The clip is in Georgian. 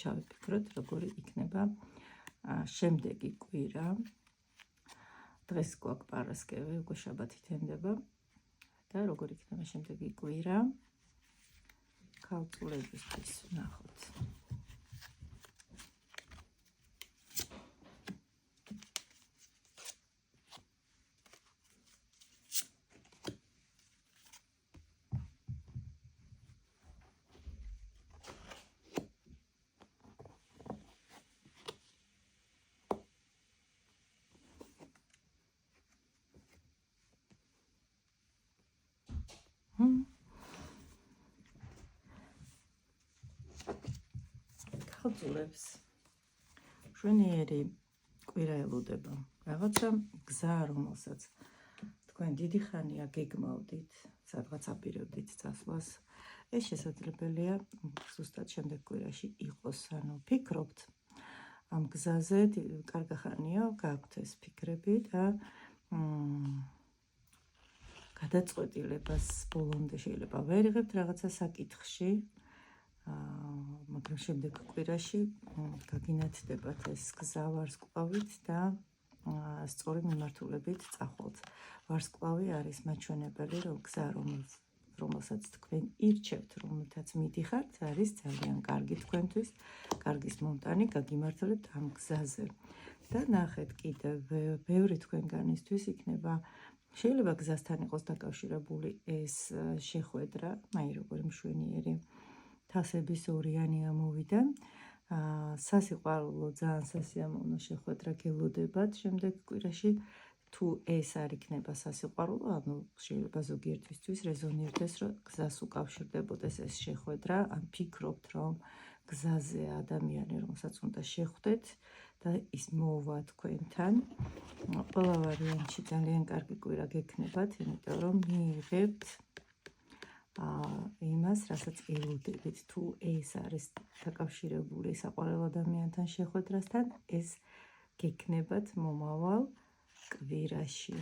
ჩავიფიქროთ, როგორი იქნება შემდეგი კვირა. დღეს გვაქვს პარასკევი, უკვე შაბათი თენდება და როგორი იქნება შემდეგი კვირა. ქალწულებისთვის ვნახოთ. ქალწულებს მშვენიერი კვირა ელოდება. რაღაცა გზა, რომელსაც თქვენ დიდი ხანია გეგმავდით, სადღაც აპირებდით წასვლას. ეს შესაძლებელია ზუსტად შემდეგ კვირაში იყოს, ანუ ფიქრობთ ამ გზაზე, კარგი ხანია გაქვთ ეს ფიქრები და გადაწყვეტილებას ბოლომდე შეიძლება ვერ იღებთ რაღაცა საკითხში, მაგრამ შემდეგ კვირაში გაგინათდებათ ეს გზა ვარსკვლავით და სწორი მიმართულებით წახვალთ. ვარსკვლავი არის მაჩვენებელი, რომ გზა, რომელსაც თქვენ ირჩევთ, რომელთაც მიდიხართ, არის ძალიან კარგი თქვენთვის, კარგის მომტანი, გაგიმართლებთ ამ გზაზე. და ნახეთ კიდევ ბევრი თქვენგანისთვის იქნება შეიძლება გზასთან იყოს დაკავშირებული ეს შეხვედრა, როგორი მშვენიერი თასების ორიანი ამოვიდა. სასიყვარულო, ძალიან სასიამოვნო შეხვედრა გელოდებათ შემდეგ კვირაში. თუ ეს არ იქნება სასიყვარულო, ანუ შეიძლება ზოგიერთისთვის რეზონირდეს, რომ გზას უკავშირდებოდეს ეს შეხვედრა, ან ფიქრობთ, რომ გზაზე ადამიანი, რომელსაც უნდა შეხვდეთ და ის მოვა თქვენთან. ყველა ვარიანტში ძალიან კარგი კვირა გექნებათ, იმიტომ რომ მიიღებთ იმას, რასაც ელოდებით. თუ ეს არის დაკავშირებული საყვარელ ადამიანთან შეხვედრასთან, ეს გექნებათ მომავალ კვირაში.